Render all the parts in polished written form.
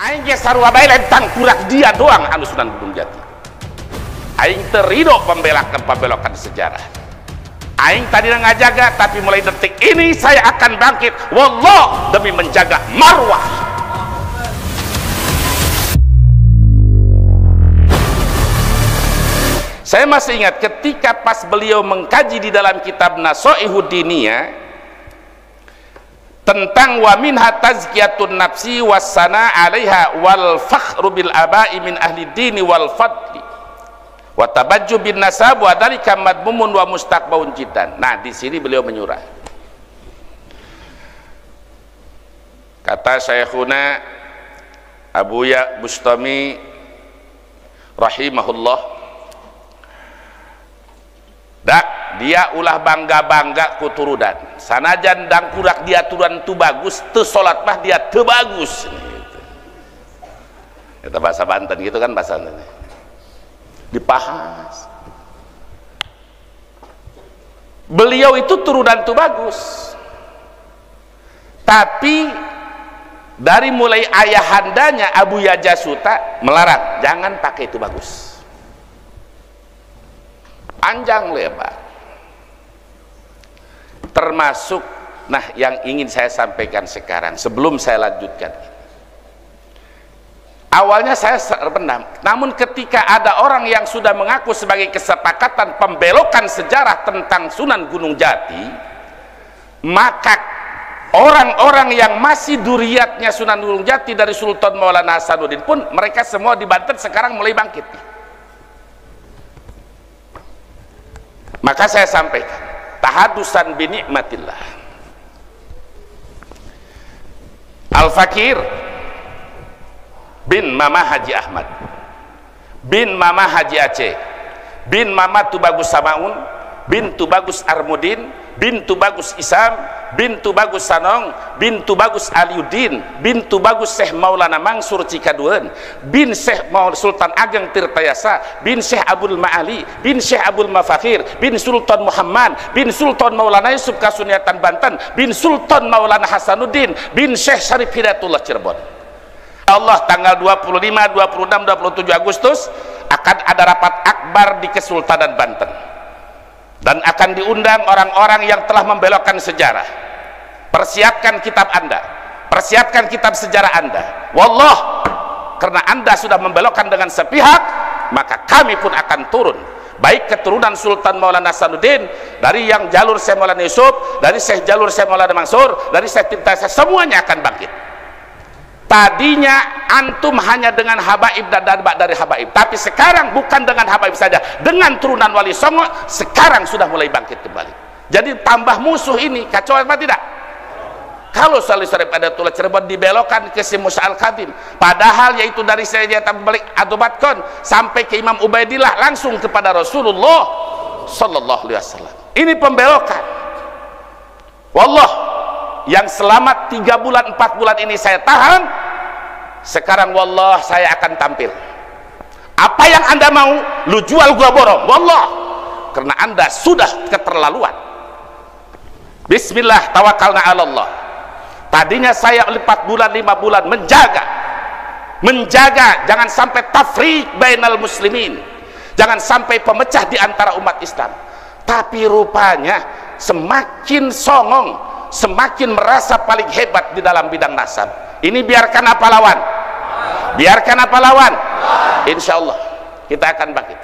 Aing ge sarua bae lain tangkurak dia doang anu Sunan Gunung Jati. Aing terido pembelokan sejarah. Aing tadi ngajaga, tapi mulai detik ini saya akan bangkit wallah demi menjaga marwah. Saya masih ingat ketika pas beliau mengkaji di dalam kitab Nasoihud Diniyah tentang wa minha tazkiyatun nafsi wassana 'alaiha wal fakhru bil aba'i min ahli dini wal fadli wa tabajju bin nasab wa dzalika madmumun wa mustaqbaun jiddan. Nah, di sini beliau menyurah. Kata Syekhuna Abuya Bustami rahimahullah, dak dia ulah bangga-bangga kuturudan sanajan dangkurak dia turunan tu bagus teu salat mah dia teu bagus gitu. Eta bahasa Banten gitu kan bahasanya dipahas. Beliau itu turunan tu bagus, tapi dari mulai ayahandanya Abu Yajasuta melarang jangan pakai itu bagus, panjang lebar. Termasuk nah yang ingin saya sampaikan sekarang sebelum saya lanjutkan. Awalnya saya terpendam, namun ketika ada orang yang sudah mengaku sebagai kesepakatan pembelokan sejarah tentang Sunan Gunung Jati, maka orang-orang yang masih duriatnya Sunan Gunung Jati dari Sultan Maulana Hasanuddin pun mereka semua di Banten sekarang mulai bangkit. Maka saya sampaikan tahadusan bi nikmatillah. Al-Fakir bin Mama Haji Ahmad bin Mama Haji Aceh bin Mama Tubagus Samaun bin Tubagus Armudin bin Tubagus Isam bin Tubagus Sanong bin Tubagus Aliuddin bin Tubagus Syekh Maulana Mansur Cikaduan bin Syekh Sultan Ageng Tirtayasa bin Syekh Abdul Ma'ali bin Syekh Abdul Mafakhir bin Sultan Muhammad bin Sultan Maulana Yusuf Kasuniatan Banten bin Sultan Maulana Hasanuddin bin Syekh Syarif Hidayatullah Cirebon. Allah tanggal 25, 26, 27 Agustus akan ada rapat akbar di Kesultanan Banten dan akan diundang orang-orang yang telah membelokkan sejarah. Persiapkan kitab Anda, persiapkan kitab sejarah Anda. Wallah, karena Anda sudah membelokkan dengan sepihak, maka kami pun akan turun, baik keturunan Sultan Maulana Hasanuddin, dari yang jalur Syekh Maulana Yusuf, dari Syekh jalur Syekh Maulana Mansur, dari Syekh Tirtayasa, semuanya akan bangkit. Tadinya antum hanya dengan habaib dan dabak dari habaib, tapi sekarang bukan dengan habaib saja, dengan turunan Wali Songo sekarang sudah mulai bangkit kembali. Jadi tambah musuh ini kacau apa tidak? Kalau Salih Syarif Hidayatullah Cirebon dibelokkan ke si Musa Al-Khadim, padahal yaitu dari Sayyidina Abu Balik Adubatkon sampai ke Imam Ubaidillah langsung kepada Rasulullah sallallahu alaihi wasallam. Ini pembelokan. Wallah, yang selama 3 bulan 4 bulan ini saya tahan, sekarang wallah saya akan tampil. Apa yang Anda mau, lu jual gua borong, wallah, karena Anda sudah keterlaluan. Bismillah tawakalna 'ala Allah. Tadinya saya 4 bulan 5 bulan menjaga jangan sampai tafriq bainal muslimin, jangan sampai pemecah di antara umat Islam. Tapi rupanya semakin songong, semakin merasa paling hebat di dalam bidang nasab. Ini biarkan apa lawan? Biarkan apa lawan? Insya Allah kita akan bangkit.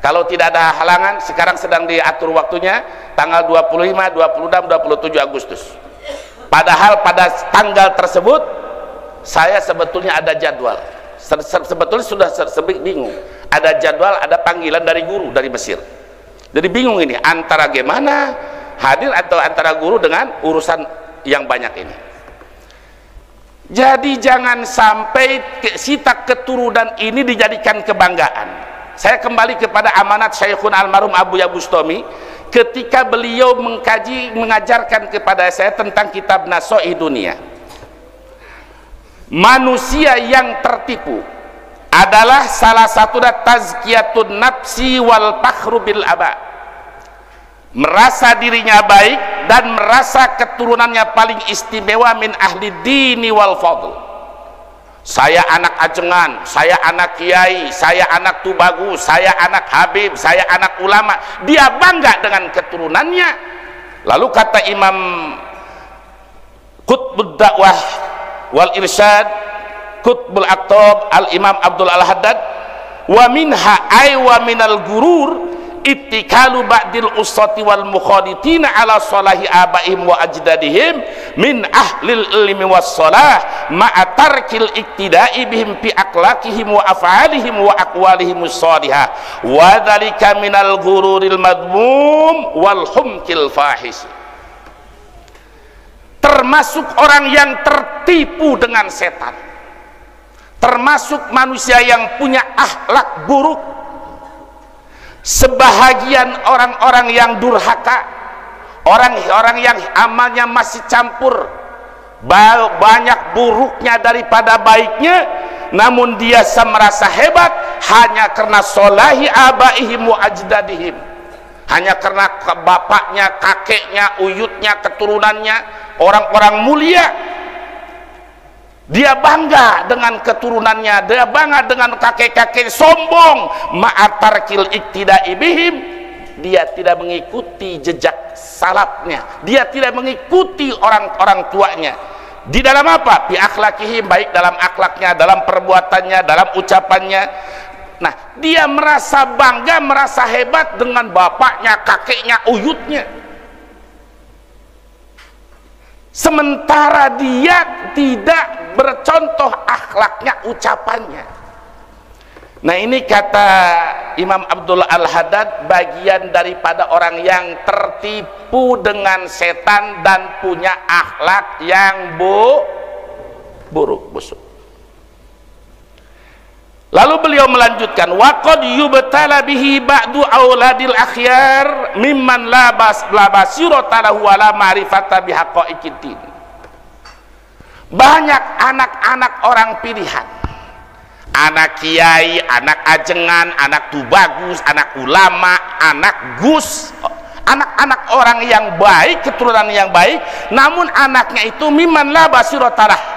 Kalau tidak ada halangan, sekarang sedang diatur waktunya tanggal 25, 26, 27 Agustus. Padahal pada tanggal tersebut saya sebetulnya ada jadwal. Sebetulnya sudah bingung. Ada jadwal, ada panggilan dari guru dari Mesir. Jadi bingung ini antara gimana hadir atau antara guru dengan urusan yang banyak ini. Jadi jangan sampai sita keturunan ini dijadikan kebanggaan. Saya kembali kepada amanat Syekhun almarhum Abu Ya Bustami ketika beliau mengajarkan kepada saya tentang kitab Nasoih Dunia. Manusia yang tertipu adalah salah satu tazkiyatun nafsi wal fakhru bil aba, merasa dirinya baik dan merasa keturunannya paling istimewa min ahli dini wal fadl. saya anak ajengan, saya anak kiai, saya anak tubagus, saya anak habib, saya anak ulama. Dia bangga dengan keturunannya. Lalu kata Imam Qutbud Dakwah wal Irsyad, Qutbul Aqtab, Al-Imam Abdul Al-Haddad, wa minha ay wa minal gurur ittikalu ba'dil usati wal mukhaditina ala salahi abaihim wa ajdadihim min ahlil ilmi was salah ma'a tarkil iktida'i bihim fi akhlaqihim wa af'alihim wa aqwalihim as-salihah wa dhalika minal ghururil madmum wal humkil fahish. Termasuk orang yang tertipu dengan setan, termasuk manusia yang punya akhlak buruk, sebahagian orang-orang yang durhaka, orang-orang yang amalnya masih campur, banyak buruknya daripada baiknya, namun dia merasa hebat hanya karena solahi abaihim wa ajdadihim, hanya karena bapaknya, kakeknya, uyutnya, keturunannya orang-orang mulia. Dia bangga dengan keturunannya, dia bangga dengan kakek-kakek, sombong. Ma'atarkil iktida'i bihim, dia tidak mengikuti jejak salafnya, dia tidak mengikuti orang-orang tuanya. Di dalam apa? Bi akhlakihim, baik dalam akhlaknya, dalam perbuatannya, dalam ucapannya. Nah, dia merasa bangga, merasa hebat dengan bapaknya, kakeknya, uyutnya, sementara dia tidak bercontoh akhlaknya, ucapannya. Nah, ini kata Imam Abdul Al-Haddad, bagian daripada orang yang tertipu dengan setan dan punya akhlak yang buruk, busuk. Lalu beliau melanjutkan, wa qad yubtala bihi ba'du auladil akhyar mimman la basirata lahu wa la ma'rifata bihaqaiqiddin. Banyak anak-anak orang pilihan, anak kiai, anak ajengan, anak tubagus, anak ulama, anak gus, anak-anak orang yang baik, keturunan yang baik, namun anaknya itu mimman la basirata lahu,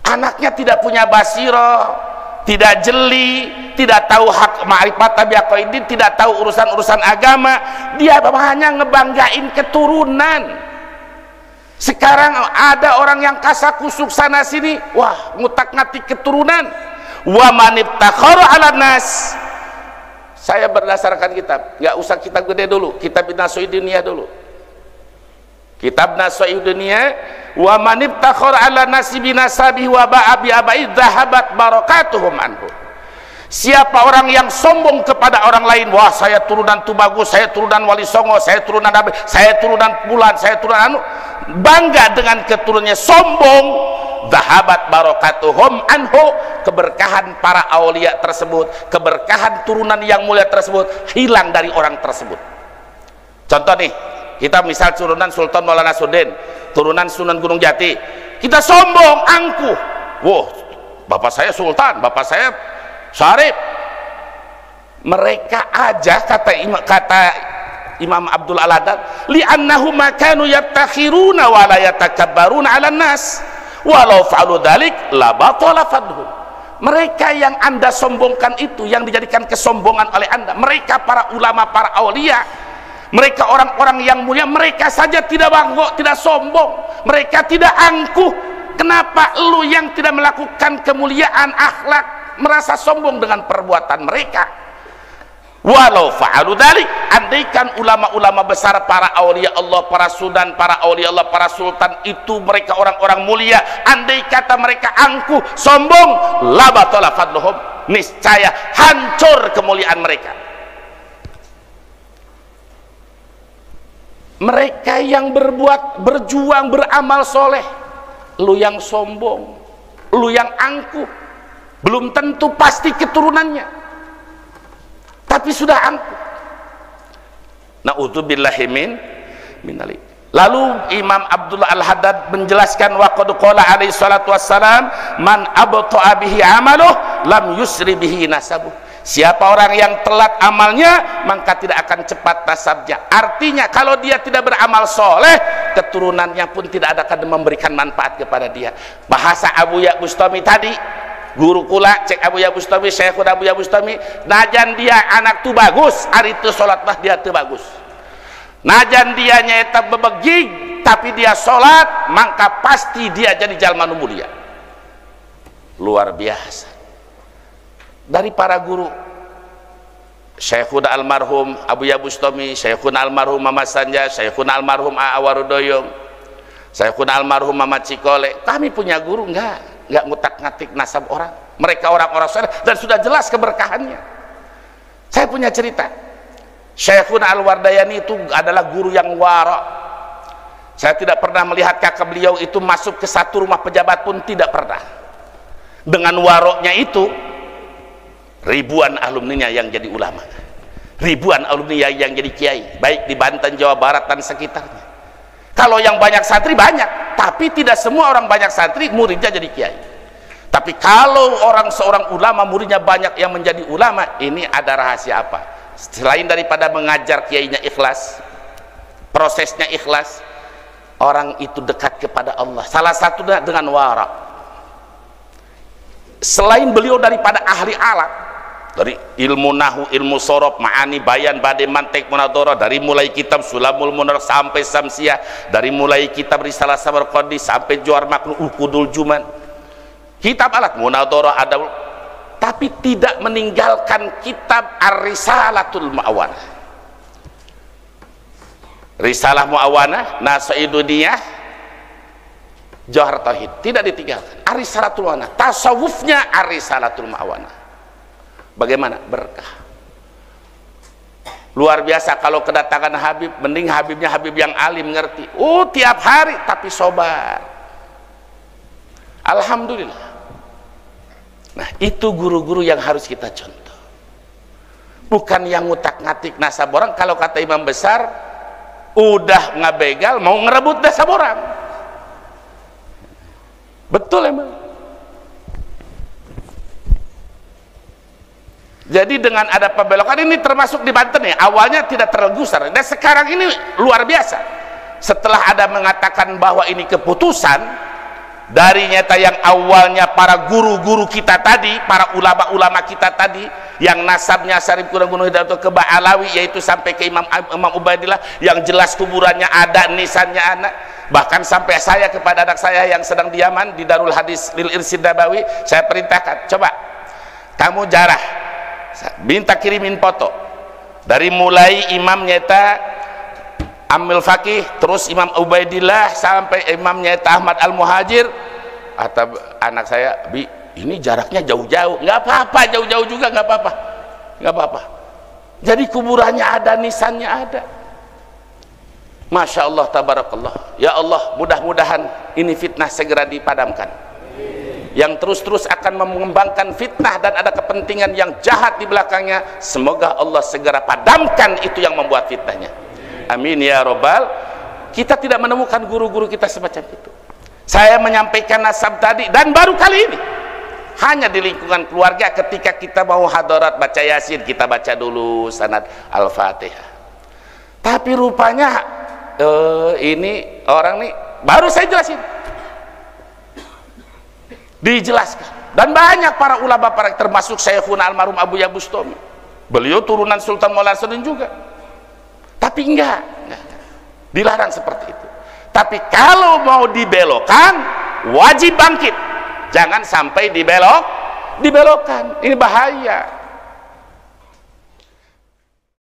anaknya tidak punya basiro, tidak jeli, tidak tahu hak ma'rifat tabiaqaidin, tidak tahu urusan-urusan agama. Dia hanya ngebanggain keturunan. Sekarang ada orang yang kasakusuk sana sini, wah, ngutak-ngatik keturunan. Wa manibtakhara 'ala nas. Saya berdasarkan kitab, nggak usah kitab gede dulu, kitab Nasoi Dunia dulu. Kitab Nasoi Dunia, wa manibtakhara 'ala nasibi nasabihi wa ba'a bi abai dhahabat barakatuhum anhu. Siapa orang yang sombong kepada orang lain, wah, saya turunan Tubagus, saya turunan Wali Songo, saya turunan Nabi, saya turunan Bulan, saya turunan anu, bangga dengan keturunannya, sombong, dhahabat barakatuhum anhu, keberkahan para aulia tersebut, keberkahan turunan yang mulia tersebut hilang dari orang tersebut. Contoh nih, kita misal turunan Sultan Maulana Sudin, turunan Sunan Gunung Jati, kita sombong, angkuh, wah, bapak saya Sultan, bapak saya Syarif. Mereka aja, kata Imam Abdul Al-Haddad, li'annahu makanu yattakhiruna wa la yatakabbaruna 'alan nas walau fa'alu dzalik la batala fadhum. Mereka yang Anda sombongkan itu, yang dijadikan kesombongan oleh Anda, mereka para ulama, para aulia, mereka orang-orang yang mulia, mereka saja tidak bangga, tidak sombong, mereka tidak angkuh. Kenapa lu yang tidak melakukan kemuliaan akhlak merasa sombong dengan perbuatan mereka? Walau fa'alu dzalik, andaikan ulama-ulama besar, para aulia Allah, para sunan, para aulia Allah, para sultan itu mereka orang-orang mulia, andai kata mereka angkuh, sombong, la batala fadluhum, niscaya hancur kemuliaan mereka. Mereka yang berbuat, berjuang, beramal soleh, lu yang sombong, lu yang angkuh, belum tentu pasti keturunannya, tapi sudah angkuh. Na'udzubillahi minalik. Lalu Imam Abdullah Al-Haddad menjelaskan, wa qad qala alaihi salatu wassalam, man abta'a bihi amaluh lam yusri bihi nasabuh. Siapa orang yang telat amalnya, maka tidak akan cepat nasabnya. Artinya kalau dia tidak beramal soleh, keturunannya pun tidak akan memberikan manfaat kepada dia. Bahasa Abu Ya Bustami tadi, guru kula cek Abu Ya Bustami, Syekhun Abu Ya Bustami, najan dia anak tu bagus, hari itu sholat mah dia tu bagus. Najan dia nyata bebegig, tapi dia sholat, maka pasti dia jadi jalma nu mulia. Luar biasa. Dari para guru, Syekhun almarhum Abu Ya Bustami, Syekhun almarhum Mama Sanja, Syekhun almarhum Awarudoyong, Syekhun almarhum Mama Cikole, kami punya guru enggak ngutak-ngatik nasab orang. Mereka orang-orang soleh dan sudah jelas keberkahannya. Saya punya cerita. Syekhun Al-Wardayani itu adalah guru yang wara. Saya tidak pernah melihat kakak beliau itu masuk ke satu rumah pejabat pun, tidak pernah. Dengan waroknya itu, ribuan alumninya yang jadi ulama, ribuan alumni yang jadi kiai, baik di Banten, Jawa Barat dan sekitarnya. Kalau yang banyak santri banyak, tapi tidak semua orang banyak santri muridnya jadi kiai. Tapi kalau seorang ulama muridnya banyak yang menjadi ulama, ini ada rahasia apa? Selain daripada mengajar kiainya ikhlas, prosesnya ikhlas, orang itu dekat kepada Allah. Salah satunya dengan wara. Selain beliau daripada ahli alat, dari ilmu nahu, ilmu sorob, ma'ani, bayan, bade, mantek, munadharah, dari mulai kitab Sulamul Munar sampai Samsiah, dari mulai kitab Risalah Samarqandi sampai Johar Maknu, Ukudul Juman, kitab alat munadharah ada, tapi tidak meninggalkan kitab Ar-Risalatul Mu'awanah, Risalah Mu'awanah, Nasaidudiyah, Johar Tauhid, tidak ditinggalkan. Ar-Risalatul Mu'awanah, tasawufnya Ar-Risalatul Mu'awanah. Bagaimana? Berkah. Luar biasa. Kalau kedatangan Habib, mending Habibnya Habib yang alim, ngerti. Tiap hari tapi sobar. Alhamdulillah. Nah, itu guru-guru yang harus kita contoh. Bukan yang ngutak-ngatik nasab orang. Kalau kata imam besar, udah ngabegal mau ngerebut nasab orang. Betul emang. Jadi dengan ada pembelokan ini termasuk di Banten ya, awalnya tidak tergusar, dan sekarang ini luar biasa. Setelah ada mengatakan bahwa ini keputusan dari nyata yang awalnya para guru-guru kita tadi, para ulama-ulama kita tadi, yang nasabnya Syarif Kurang Gunung Hidayat ke Ba'alawi, yaitu sampai ke Imam Ubaidillah, yang jelas kuburannya ada, nisannya anak. Bahkan sampai saya kepada anak saya yang sedang di Yaman di Darul Hadis Lil Irsyid Nabawi, saya perintahkan, coba kamu jarah, minta kirimin foto dari mulai imam nyata Amil Fakih, terus Imam Ubaidillah sampai imam nyata Ahmad Al-Muhajir. Atau anak saya, Bi, ini jaraknya jauh-jauh. Nggak apa-apa, jauh-jauh juga nggak apa-apa, nggak apa-apa. Jadi kuburannya ada, nisannya ada. Masya Allah, tabarakallah. Ya Allah, mudah-mudahan ini fitnah segera dipadamkan. Yang terus-terus akan mengembangkan fitnah dan ada kepentingan yang jahat di belakangnya, semoga Allah segera padamkan itu yang membuat fitnahnya. Amin ya robbal. Kita tidak menemukan guru-guru kita semacam itu. Saya menyampaikan nasab tadi, dan baru kali ini hanya di lingkungan keluarga. Ketika kita mau hadarat baca Yasin, kita baca dulu sanad Al-Fatihah. Tapi rupanya ini orang nih, baru saya jelasin, dijelaskan. Dan banyak para ulama, termasuk Syekhuna almarhum Abu Ya Bustami, beliau turunan Sultan Maulana Sanusi juga, tapi enggak, dilarang seperti itu. Tapi kalau mau dibelokkan, wajib bangkit, jangan sampai dibelokkan. Ini bahaya.